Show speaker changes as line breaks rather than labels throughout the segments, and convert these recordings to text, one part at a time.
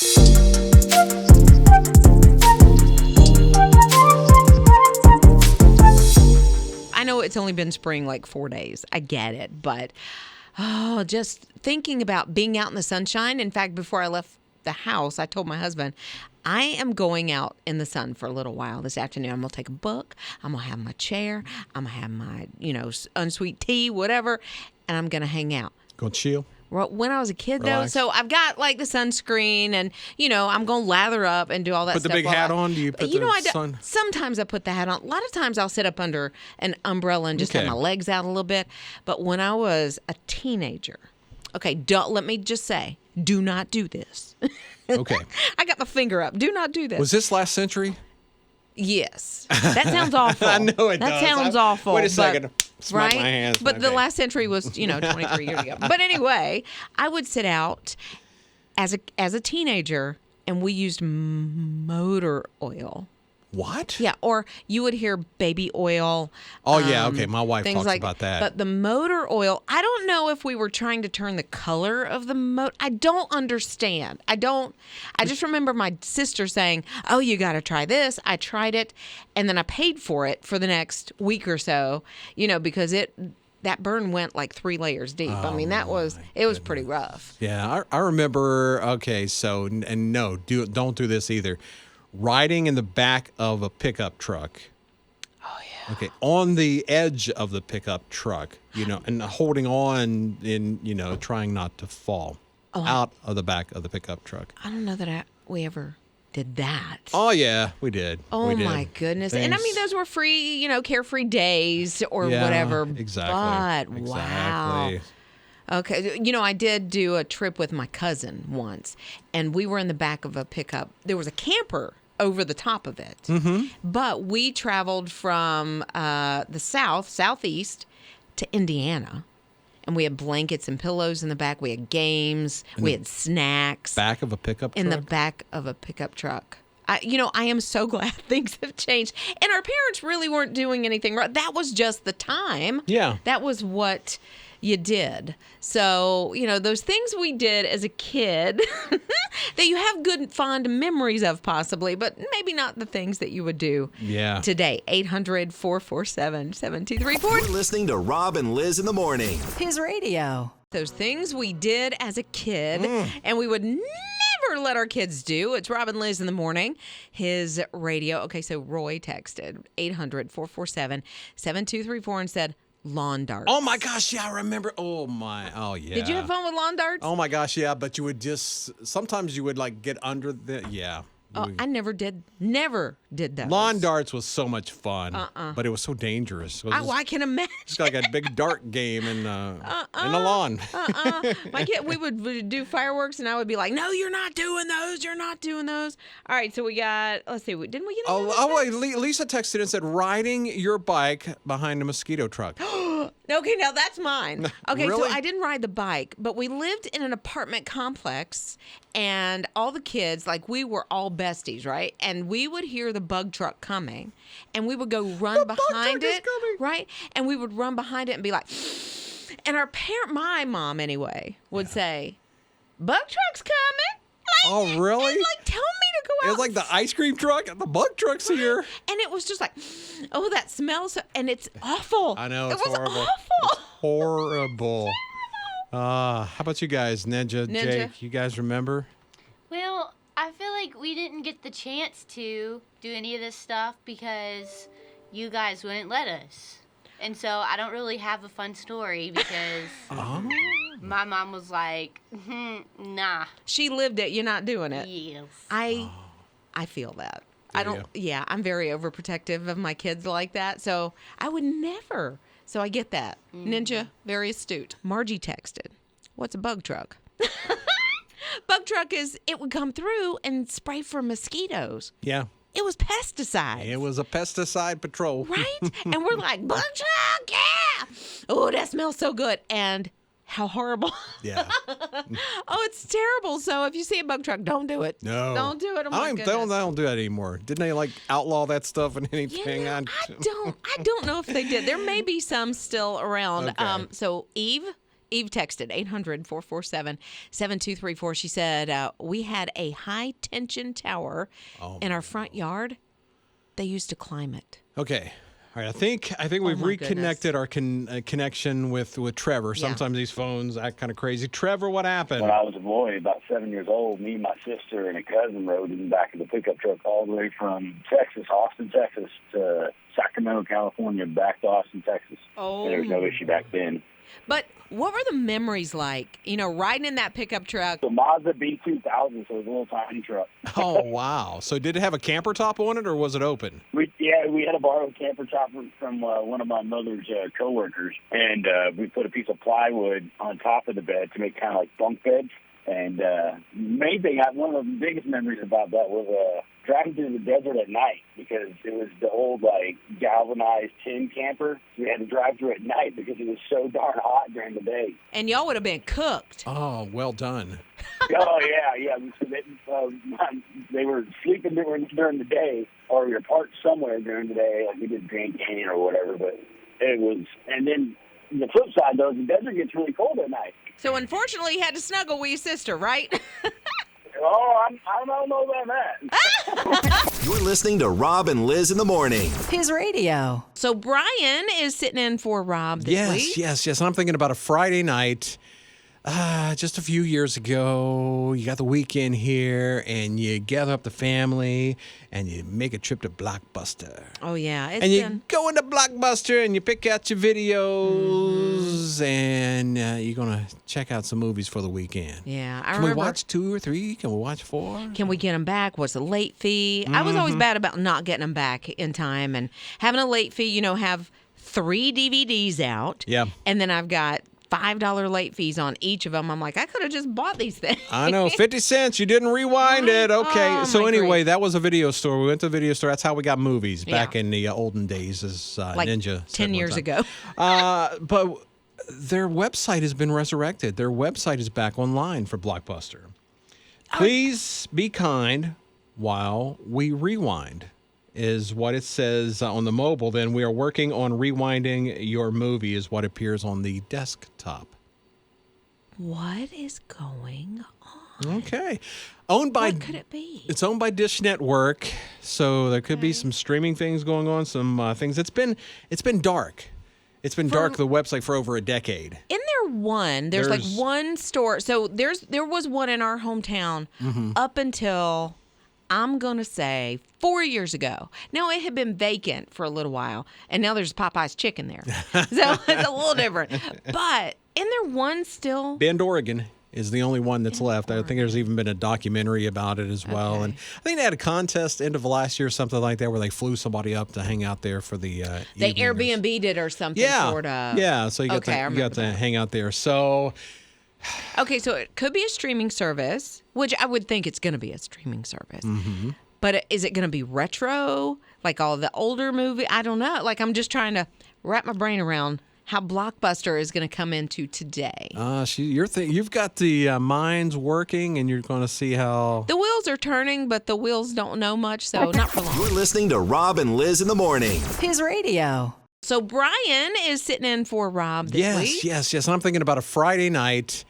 I know it's only been spring like 4 days. I get it. But just thinking about being out in the sunshine. In fact, before I left the house, I told my husband, I am going out in the sun for a little while this afternoon. I'm going to take a book. I'm going to have my chair. I'm going to have my, unsweet tea, whatever. And I'm going to hang out.
Go chill.
When I was a kid,
Relax.
though, so I've got like the sunscreen and, I'm going to lather up and do all that
Put
stuff.
the big hat on? Do you put the sun?
Sometimes I put the hat on. A lot of times I'll sit up under an umbrella and just have my legs out a little bit. But when I was a teenager, let me just say, do not do this.
Okay.
I got my finger up. Do not do this.
Was this last century?
Yes. That sounds awful.
I know it does.
That sounds awful.
Wait a second. Smack
right?
my hands.
But the last century was, 23 years ago. But anyway, I would sit out as a teenager, and we used motor oil.
What?
Yeah, or you would hear baby oil.
Oh, yeah, okay. My wife talks
like,
about that.
But the motor oil, I don't know if we were trying to turn the color of the motor. I don't understand. I just remember my sister saying, oh, you got to try this. I tried it, and then I paid for it for the next week or so, because that burn went like 3 layers deep. I mean, it was pretty rough.
Yeah, I remember, don't do this either. Riding in the back of a pickup truck.
Oh, yeah.
Okay, on the edge of the pickup truck, and holding on and, trying not to fall out of the back of the pickup truck.
I don't know that we ever did that.
Oh, yeah, we did.
Oh, my goodness. And I mean, those were free, carefree days or whatever.
Exactly.
But, wow. Okay. I did do a trip with my cousin once, and we were in the back of a pickup. There was a camper over the top of it. Mm-hmm. But we traveled from the southeast to Indiana, and we had blankets and pillows in the back. We had games. We had snacks.
Back of a pickup truck?
In the back of a pickup truck. I am so glad things have changed. And our parents really weren't doing anything wrong. That was just the time.
Yeah.
That was what you did. So, those things we did as a kid that you have good, fond memories of possibly, but maybe not the things that you would do today. 800-447-7234.
You're listening to Rob and Lizz in the morning.
His radio.
Those things we did as a kid and we would never let our kids do. It's Rob and Lizz in the morning. His radio. Okay, so Roy texted 800-447-7234 and said, lawn darts.
Oh, my gosh, yeah, I remember. Oh, yeah.
Did you have fun with lawn darts?
Oh, my gosh, yeah, but you would sometimes you would, get under the,
Oh, I never did that.
Lawn darts was so much fun, but it was so dangerous.
I can imagine.
It's like a big dart game in the lawn.
My kid, we would do fireworks, and I would be like, "No, you're not doing those. You're not doing those." All right, so we got. Let's see, didn't we get?
Wait, Lisa texted and said, "Riding your bike behind a mosquito truck."
Okay, now that's mine. Okay,
Really?
So I didn't ride the bike, but we lived in an apartment complex, and all the kids, we were all besties, right? And we would hear the bug truck coming, and we would go run behind it, right? And we would run behind it and be like, and my mom anyway, would say, "Bug truck's coming."
Oh, really?
And, tell me to go out.
It was like the ice cream truck. The bug truck's here.
And it was just like, oh, that smells. And it's awful.
I know. It's
horrible.
Awful. It's horrible. How about you guys, Ninja, Jake? You guys remember?
Well, I feel like we didn't get the chance to do any of this stuff because you guys wouldn't let us. And so I don't really have a fun story because my mom was like, nah.
She lived it. You're not doing it.
Yes.
I feel that. I'm very overprotective of my kids like that. So I would never. So I get that. Ninja, very astute. Margie texted, "What's a bug truck?" Bug truck it would come through and spray for mosquitoes.
Yeah.
It was pesticides.
It was a pesticide patrol.
Right? And we're like, bug truck, yeah. Oh, that smells so good. And how horrible.
Yeah.
Oh, it's terrible. So if you see a bug truck, don't do it.
No.
Don't do it. Oh,
I don't do that anymore. Didn't they outlaw that stuff and anything?
I don't know if they did. There may be some still around.
Okay.
So Eve Eve texted 800-447-7234. She said, we had a high-tension tower in our front yard. They used to climb it.
Okay. All right. I think we've reconnected our connection with Trevor.
Yeah.
Sometimes these phones act kind of crazy. Trevor, what happened?
When I was a boy, about 7 years old, me and my sister and a cousin rode in the back of the pickup truck all the way from Texas, Austin, Texas, to Sacramento, California, back to Austin, Texas.
Oh.
And there was no issue back then.
But what were the memories like, riding in that pickup truck?
The Mazda B2000, so it was a little tiny truck.
Oh, wow. So did it have a camper top on it, or was it open?
We had a borrowed camper top from one of my mother's coworkers, and we put a piece of plywood on top of the bed to make kind of like bunk beds. And main thing, one of the biggest memories about that was driving through the desert at night, because it was the old galvanized tin camper. We had to drive through at night because it was so darn hot during the day.
And y'all would have been cooked.
Oh, well done.
Oh yeah. So they were sleeping during the day, or we were parked somewhere during the day, like we did Grand Canyon or whatever. But it was, and then the flip side though, the desert gets really cold at night.
So unfortunately, you had to snuggle with your sister, right?
Oh, I don't know about that.
You're listening to Rob and Lizz in the morning.
His radio.
So Brian is sitting in for Rob this week.
Yes. And I'm thinking about a Friday night. Just a few years ago, you got the weekend here, and you gather up the family, and you make a trip to Blockbuster.
Oh, yeah.
You go into Blockbuster, and you pick out your videos, and you're going to check out some movies for the weekend.
Yeah.
Can we watch 2 or 3? Can we watch 4?
Can we get them back? What's the late fee? I was always bad about not getting them back in time, and having a late fee, have 3 DVDs out.
Yeah.
And then I've got $5 late fees on each of them. I'm like, I could have just bought these things.
I know, 50 cents. You didn't rewind it. Okay.
Oh,
so
my
anyway,
grief.
that was a video store. We went to a video store. That's how we got movies back in the olden days, as
like
Ninja said
10
one
years
time.
ago.
But their website has been resurrected. Their website is back online for Blockbuster. Please be kind while we rewind, is what it says on the mobile. Then we are working on rewinding your movie, is what appears on the desktop.
What is going on?
Okay. Owned by,
What could it be?
It's owned by Dish Network, so there could be some streaming things going on, some things. It's been dark. It's been dark, the website, for over a decade.
Isn't there one? There's like one store. So there was one in our hometown up until, I'm going to say, 4 years ago. Now, it had been vacant for a little while, and now there's Popeye's chicken there. So it's a little different. But isn't there one still?
Bend, Oregon is the only one that's left. I think there's even been a documentary about it as well.
Okay.
And I think they had a contest end of last year or something like that, where they flew somebody up to hang out there for the
They
evening
Airbnb'd it or something,
Yeah.
sort of.
Yeah, so you got to hang out there. So
Okay, so it could be a streaming service, which I would think it's going to be a streaming service.
Mm-hmm.
But is it going to be retro, like all the older movie? I don't know. Like, I'm just trying to wrap my brain around how Blockbuster is going to come into today.
you've got the minds working, and you're going to see how
The wheels are turning, but the wheels don't know much, so not for long.
You're listening to Rob and Lizz in the morning.
His radio.
So Brian is sitting in for Rob this week.
Yes. And I'm thinking about a Friday night.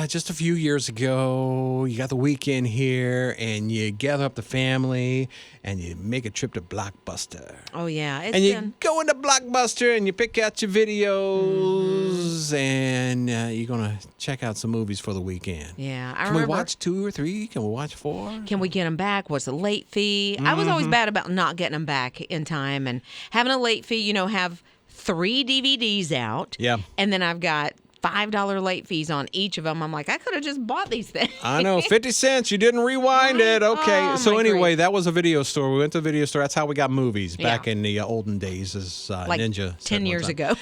Just a few years ago, you got the weekend here, and you gather up the family, and you make a trip to Blockbuster.
Oh, yeah.
You go into Blockbuster, and you pick out your videos, and you're going to check out some movies for the weekend.
Yeah, I
Can
remember.
we watch 2 or 3? Can we watch 4?
Can we get them back? What's the late fee? I was always bad about not getting them back in time, and having a late fee, have 3 DVDs out.
Yeah.
And then I've got $5 late fees on each of them. I'm like, I could have just bought these things.
I know, 50 cents. You didn't rewind it. Okay.
Oh,
So
my
anyway,
grief.
that was a video store. We went to a video store. That's how we got movies back
Yeah.
in the olden days, as
Like
Ninja said
10
one
years
time.
ago.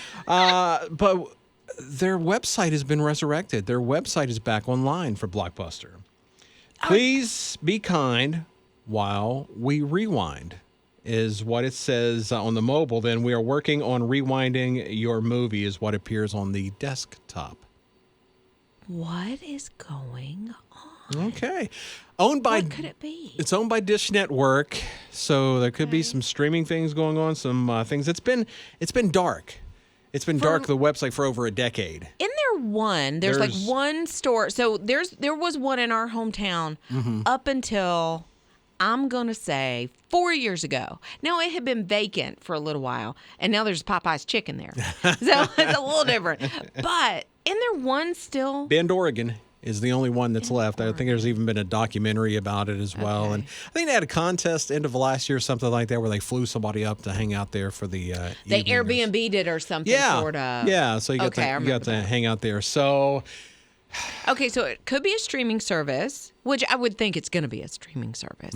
But their website has been resurrected. Their website is back online for Blockbuster. Please be kind while we rewind, is what it says on the mobile. Then we are working on rewinding your movie, is what appears on the desktop.
What is going on?
Okay. Owned by
What could it be?
It's owned by Dish Network, so there could be some streaming things going on, some things. It's been dark. It's been dark, the website, for over a decade.
Isn't there one? There's like one store. So there was one in our hometown up until, I'm going to say, 4 years ago. Now, it had been vacant for a little while, and now there's Popeye's chicken there. So it's a little different. But isn't there one still?
Bend, Oregon is the only one that's left. I think there's even been a documentary about it as well.
Okay.
And I think they had a contest end of last year, something like that, where they flew somebody up to hang out there for the
They
evening.
Airbnb'd it or something, sort of.
Yeah, so you got,
Okay, I
you got to
remember that.
hang out there. So
Okay, so it could be a streaming service, which I would think it's going to be a streaming service.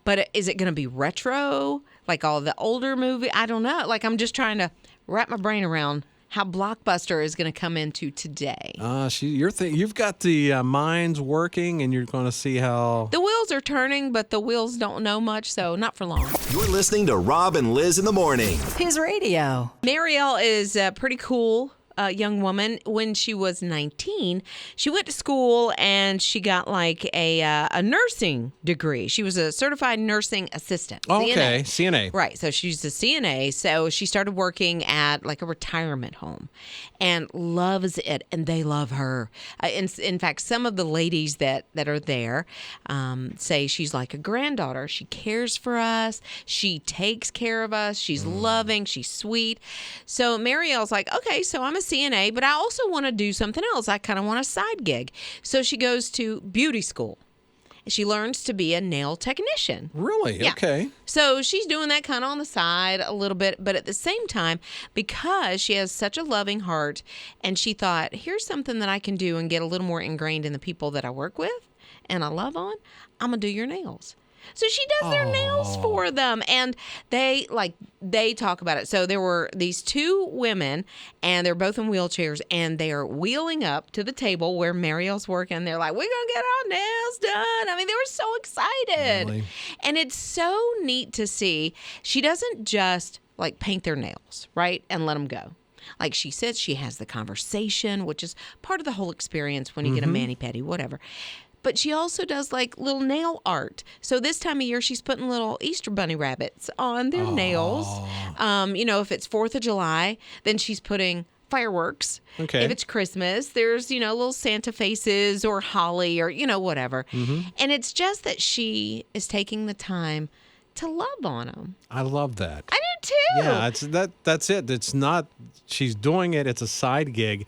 But is it going to be retro, like all the older movie? I don't know. Like, I'm just trying to wrap my brain around how Blockbuster is going to come into today.
you've got the minds working, and you're going to see how.
The wheels are turning, but the wheels don't know much, so not for long.
You're listening to Rob and Liz in the morning.
His radio.
Marielle is a pretty cool young woman. When she was 19, she went to school and she got like a nursing degree. She was a certified nursing assistant.
Oh, okay, CNA.
Right. So she's a CNA. So she started working at like a retirement home and loves it. And they love her. In fact, some of the ladies that are there say she's like a granddaughter. She cares for us. She takes care of us. She's loving. She's sweet. So Marielle's like, okay, so I'm a CNA, but I also want to do something else. I kind of want a side gig. So she goes to beauty school. She learns to be a nail technician.
Really?
Yeah.
Okay.
So she's doing that kind of on the side a little bit, but at the same time, because she has such a loving heart, and she thought, here's something that I can do and get a little more ingrained in the people that I work with and I love on, I'm going to do your nails. So she does their nails for them, and they talk about it. So there were these two women, and they're both in wheelchairs, and they are wheeling up to the table where Marielle's working. They're like, we're going to get our nails done. I mean, they were so excited.
Really?
And it's so neat to see. She doesn't just like paint their nails, right, and let them go. Like she says, she has the conversation, which is part of the whole experience when you get a mani-pedi, whatever. But she also does like little nail art. So this time of year, she's putting little Easter bunny rabbits on their nails. If it's 4th of July, then she's putting fireworks.
Okay.
If it's Christmas, there's, little Santa faces or holly or, whatever. And it's just that she is taking the time to love on them.
I love that.
I do too.
Yeah, that's it. It's not, she's doing it, it's a side gig.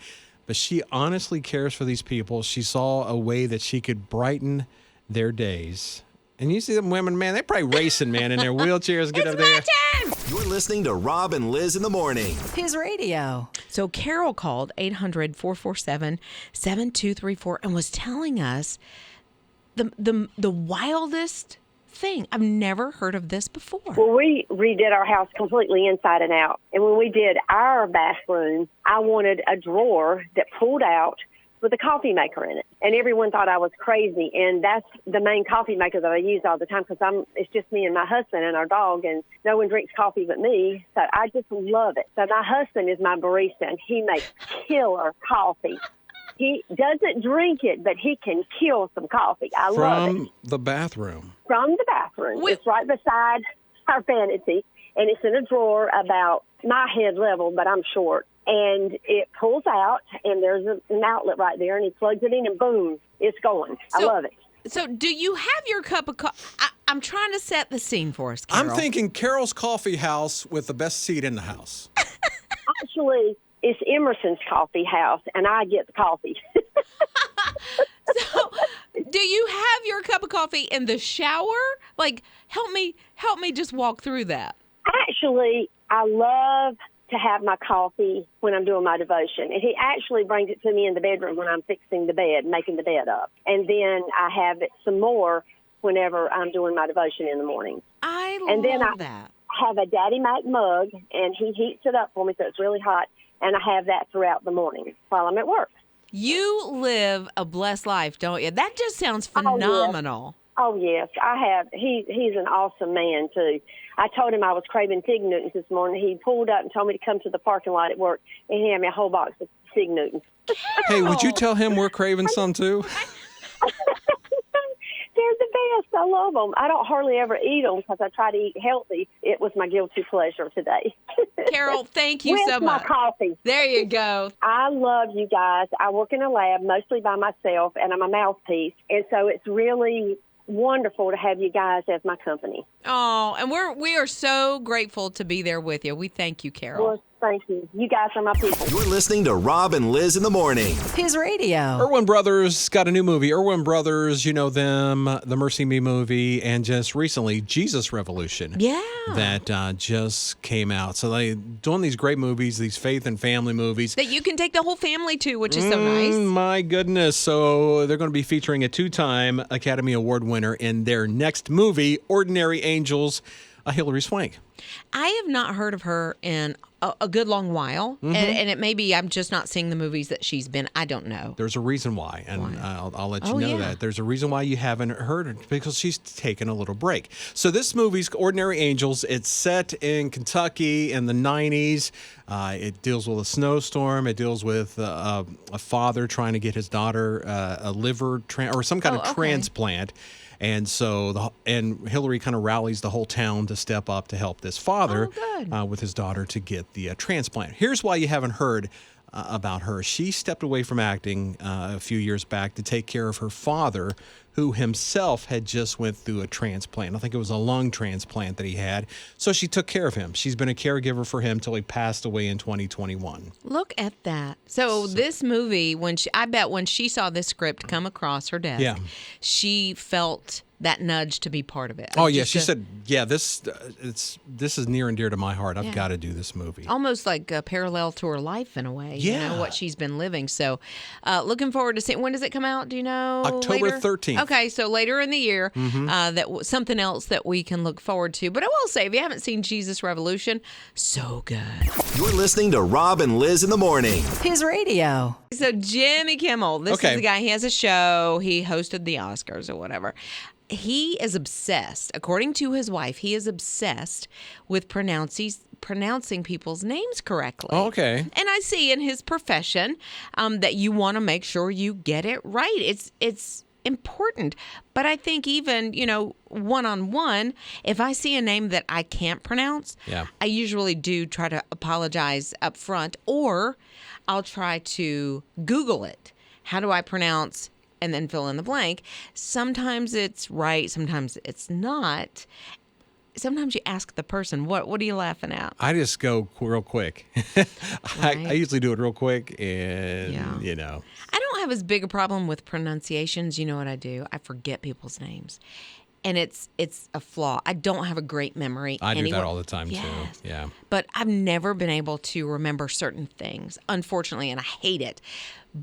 But she honestly cares for these people. She saw a way that she could brighten their days. And you see them women, man, they're probably racing, man, in their wheelchairs. Get up there.
You're listening to Rob and Liz in the morning.
His radio.
So Carol called 800-447-7234 and was telling us the wildest thing. I've never heard of this before.
Well, we redid our house completely inside and out. And when we did our bathroom, I wanted a drawer that pulled out with a coffee maker in it. And everyone thought I was crazy. And that's the main coffee maker that I use all the time because it's just me and my husband and our dog, and no one drinks coffee but me. So I just love it. So my husband is my barista, and he makes killer coffee. He doesn't drink it, but he can kill some coffee. I love it.
From the bathroom.
From the bathroom. It's right beside our vanity, and it's in a drawer about my head level, but I'm short. And it pulls out, and there's an outlet right there, and he plugs it in, and boom, it's going. I love it.
So do you have your cup of coffee? I'm trying to set the scene for us, Carol.
I'm thinking Carol's Coffee House with the best seat in the house.
Actually, it's Emerson's coffee house, and I get the coffee.
So, do you have your cup of coffee in the shower? Like, help me just walk through that.
Actually, I love to have my coffee when I'm doing my devotion. And he actually brings it to me in the bedroom when I'm fixing the bed, making the bed up. And then I have it some more whenever I'm doing my devotion in the morning.
I
and then
love that.
I have a Daddy Mac mug, and he heats it up for me so it's really hot. And I have that throughout the morning while I'm at work.
You live a blessed life, don't you? That just sounds phenomenal.
Oh, yes, I have. He's an awesome man, too. I told him I was craving Fig Newtons this morning. He pulled up and told me to come to the parking lot at work, and he had me a whole box of Fig Newtons.
Hey, would you tell him we're craving some, too?
They're the best. I love them. I don't hardly ever eat them because I try to eat healthy. It was my guilty pleasure today.
Carol, thank you
With
so
my
much.
coffee.
There you go.
I love you guys. I work in a lab mostly by myself, and I'm a mouthpiece. And so it's really wonderful to have you guys as my company.
Oh, and we are so grateful to be there with you. We thank you, Carol.
Well, thank you. You guys are my people.
You're listening to Rob and Liz in the morning.
His radio.
Erwin Brothers got a new movie. Erwin Brothers, you know them, the Mercy Me movie, and just recently, Jesus Revolution.
Yeah.
That just came out. So they doing these great movies, these faith and family movies.
That you can take the whole family to, which is so nice.
My goodness. So they're going to be featuring a 2-time Academy Award winner in their next movie, Ordinary Angels, Hilary Swank.
I have not heard of her in a good long while, and it may be I'm just not seeing the movies that she's been. I don't know.
There's a reason why, and I'll let you
Oh,
know
yeah.
that. There's a reason why you haven't heard it, because she's taken a little break. So this movie's Ordinary Angels. It's set in Kentucky in the 90s. It deals with a snowstorm. It deals with a father trying to get his daughter a liver or some kind of transplant. And so, and Hillary kind of rallies the whole town to step up to help this father with his daughter to get the transplant. Here's why you haven't heard about her. She stepped away from acting a few years back to take care of her father, who himself had just went through a transplant. I think it was a lung transplant that he had. So she took care of him. She's been a caregiver for him till he passed away in 2021.
Look at that. So this movie, I bet when she saw this script come across her desk, she felt that nudge to be part of it.
Oh yeah, she said, "Yeah, this is near and dear to my heart. I've got to do this movie."
Almost like a parallel to her life in a way. You know, what she's been living. So, looking forward to seeing. When does it come out? Do you know?
October 13th.
Okay, so later in the year, something else that we can look forward to. But I will say, if you haven't seen Jesus Revolution, so good.
You're listening to Rob and Liz in the morning.
His radio.
So Jimmy Kimmel, this is the guy. He has a show. He hosted the Oscars or whatever. He is obsessed, according to his wife, he is obsessed with pronouncing people's names correctly.
Oh, okay.
And I see in his profession that you want to make sure you get it right. It's important. But I think even, one-on-one, if I see a name that I can't pronounce, I usually do try to apologize up front, or I'll try to Google it. How do I pronounce, and then fill in the blank? Sometimes it's right, sometimes it's not. Sometimes you ask the person, what are you laughing at?
I just go real quick. I usually do it real quick, and,
I don't have as big a problem with pronunciations. You know what I do? I forget people's names. And it's a flaw. I don't have a great memory.
I do that all the time, too. Yeah.
But I've never been able to remember certain things, unfortunately, and I hate it.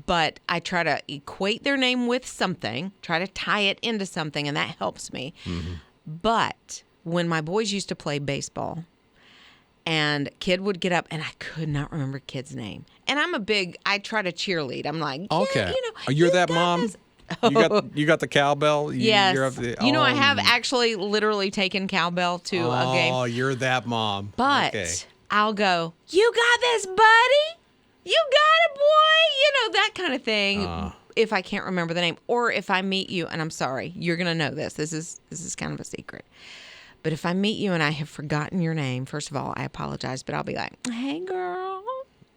But I try to equate their name with something, try to tie it into something, and that helps me. Mm-hmm. But when my boys used to play baseball, and kid would get up, and I could not remember kid's name. And I try to cheerlead. I'm like,
okay. You're that mom?
This.
You got the cowbell?
Yes. I have actually literally taken cowbell to a game.
Oh, you're that mom.
But I'll go, "You got this, buddy? You got it, boy." That kind of thing. If I can't remember the name, or if I meet you, and I'm sorry, you're going to know this. This is kind of a secret. But if I meet you and I have forgotten your name, first of all, I apologize, but I'll be like, "Hey, girl."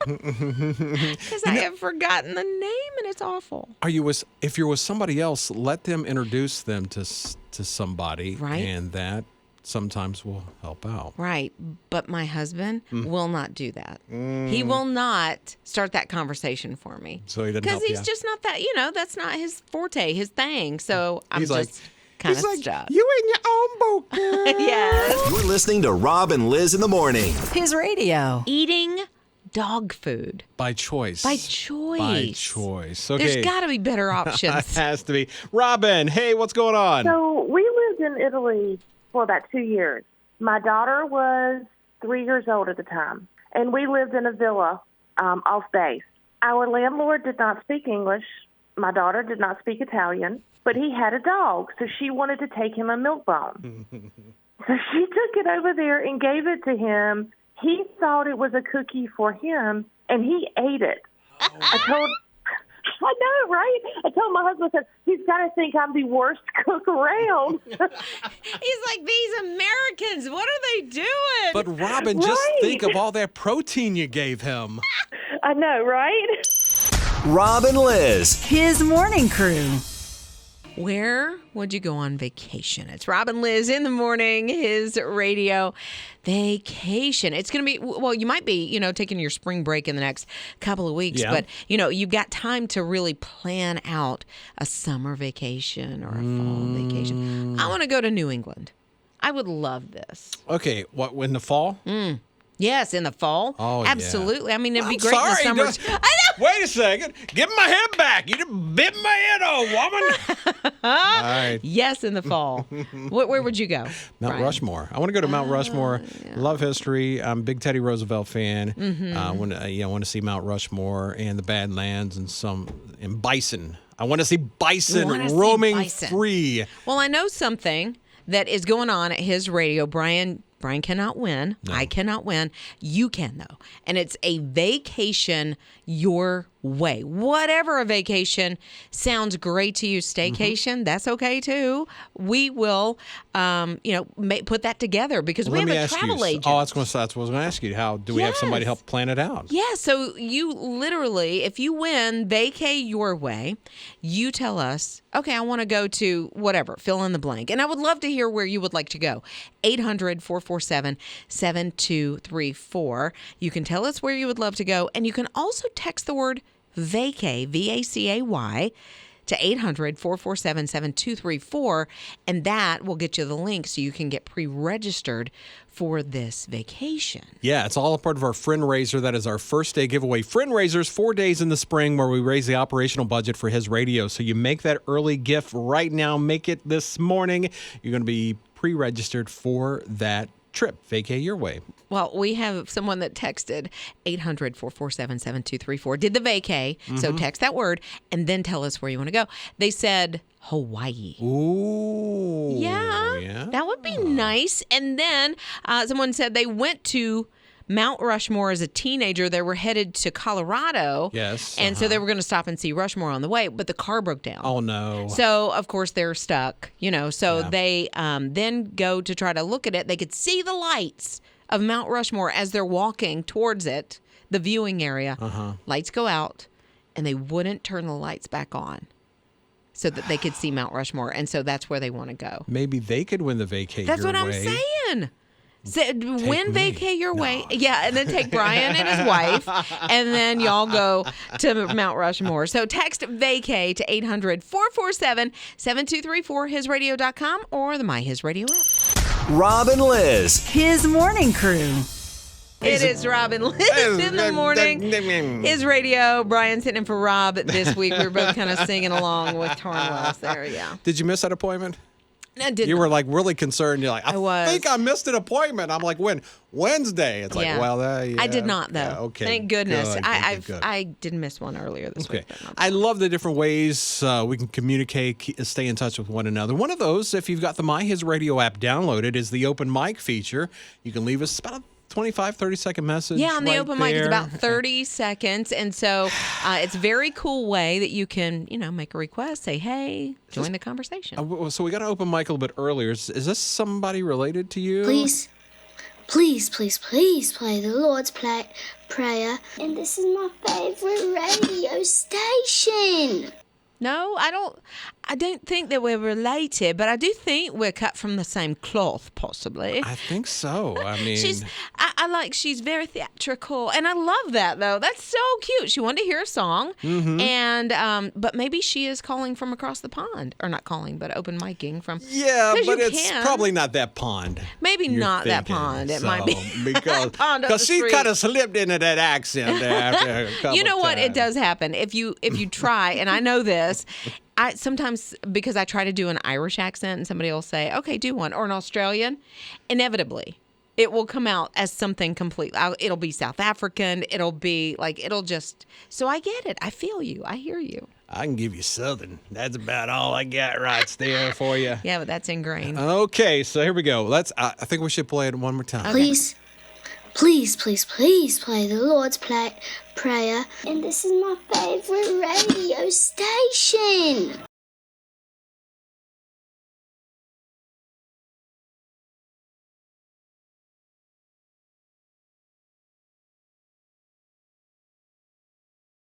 Because I have forgotten the name, and it's awful.
If you're with somebody else, let them introduce them to somebody,
right?
And that sometimes will help out,
right? But my husband will not do that. He will not start that conversation for me.
So he doesn't help you
because he's just not that. That's not his forte, his thing. So I'm
he's
just kind of stuck.
You in your own boat, girl.
Yes.
You're listening to Rob and Liz in the morning.
His radio.
Eating dog food.
By choice.
By choice.
Okay.
There's got to be better options.
It has to be. Robin, hey, what's going on?
So we lived in Italy for about 2 years. My daughter was 3 years old at the time, and we lived in a villa off base. Our landlord did not speak English. My daughter did not speak Italian, but he had a dog, so she wanted to take him a milk bone. So she took it over there and gave it to him. He thought it was a cookie for him, and he ate it. I I know, right? I told my husband, I said, he's got to think I'm the worst cook around.
He's like, these Americans, what are they doing?
But Robin, just think of all that protein you gave him.
I know, right?
Rob and Lizz.
His morning crew.
Where would you go on vacation? It's Rob and Lizz in the morning, his radio vacation. It's going to be, well, you might be, taking your spring break in the next couple of weeks,
Yeah.
but, you've got time to really plan out a summer vacation or a fall vacation. I want to go to New England. I would love this.
Okay, what, in the fall?
Yes, in the fall.
Oh, yeah.
Absolutely. I mean, it'd be
I'm
great in the
sorry,
summer.
no-
I know.
Wait a second. Give my head back. You just bit my head off, woman. All right.
Yes, in the fall. Where would you go?
Mount
Brian?
Rushmore. I want to go to Mount Rushmore. Love history. I'm a big Teddy Roosevelt fan. I want to see Mount Rushmore and the Badlands and bison. I want to see bison
wanna see
roaming
bison.
free.
Well, I know something that is going on at his radio. Brian cannot win.
No.
I cannot win. You can, though. And it's a vacation your way. Whatever a vacation sounds great to you, staycation, that's okay, too. We will, put that together because we have a travel agent.
Oh, that's what I was going to ask you. How do we have somebody help plan it out?
Yeah, so you literally, if you win Vacay your way, you tell us, okay, I want to go to whatever, fill in the blank. And I would love to hear where you would like to go. 800-447-7234. You can tell us where you would love to go. And you can also text the word Vacay, V-A-C-A-Y, to 800-447-7234, and that will get you the link so you can get pre-registered for this vacation.
Yeah, it's all a part of our Friend Raiser. That is our first day giveaway. Friend Raisers, 4 days in the spring where we raise the operational budget for his radio. So you make that early gift right now. Make it this morning. You're going to be pre-registered for that trip. Vacay your way.
Well, we have someone that texted 800-447-7234. Did the vacay, so text that word, and then tell us where you want to go. They said Hawaii.
Ooh.
Yeah, that would be nice. And then someone said they went to Mount Rushmore as a teenager. They were headed to Colorado.
Yes.
And so they were going to stop and see Rushmore on the way, but the car broke down.
Oh, no.
So, of course, they're stuck, so they then go to try to look at it. They could see the lights of Mount Rushmore as they're walking towards it, the viewing area. Lights go out, and they wouldn't turn the lights back on so that they could see Mount Rushmore. And so that's where they want to go.
Maybe they could win the vacay
That's
your
what
way.
I'm saying. So, win
me.
vacay your way. Yeah, and then take Brian and his wife, and then y'all go to Mount Rushmore. So text vacay to 800-447-7234, hisradio.com, or the My His Radio app.
Rob and Lizz.
His morning crew.
It is Rob and Lizz in the morning. His radio. Brian sitting in for Rob this week. We were both kind of singing along with Tarnwells there, yeah.
Did you miss that appointment?
I did
You
not.
were like really concerned. You're like, I
was.
think I missed an appointment. I'm like, when? Wednesday. It's like,
Yeah.
well,
I did not, though.
Yeah, okay.
Thank goodness.
Good, good.
I did miss one earlier this
Okay.
week. But not
I love the different ways we can communicate, stay in touch with one another. One of those, if you've got the My His Radio app downloaded, is the open mic feature. You can leave us about a 25, 30-second message.
Yeah, on the
right
open mic, it's
there.
about 30 seconds. And so it's a very cool way that you can, make a request, say, hey, join the conversation.
So we got to open mic a little bit earlier. Is this somebody related to you?
Please play the Lord's Prayer. And this is my favorite radio station.
No, I don't think that we're related, but I do think we're cut from the same cloth, possibly.
I think so. I mean,
she's very theatrical, and I love that, though. That's so cute. She wanted to hear a song, and but maybe she is calling from across the pond, or not calling, but open micing from.
yeah,
'cause
but
you
it's
can.
probably not that pond.
Maybe
you're
not that
thinking.
pond. It
So,
might be
because
pond up the
she
street.
kind of slipped into that accent there after a couple
You know what? It
times.
does happen if you try, and I know this. I sometimes, because I try to do an Irish accent, and somebody will say, "Okay, do one," or an Australian. Inevitably, it will come out as something completely. It'll be South African. It'll be it'll just. So I get it. I feel you. I hear you.
I can give you Southern. That's about all I got right there for you.
Yeah, but that's ingrained.
Okay, so here we go. I think we should play it one more time.
Please play the Lord's Prayer. And this is my favorite radio radio station.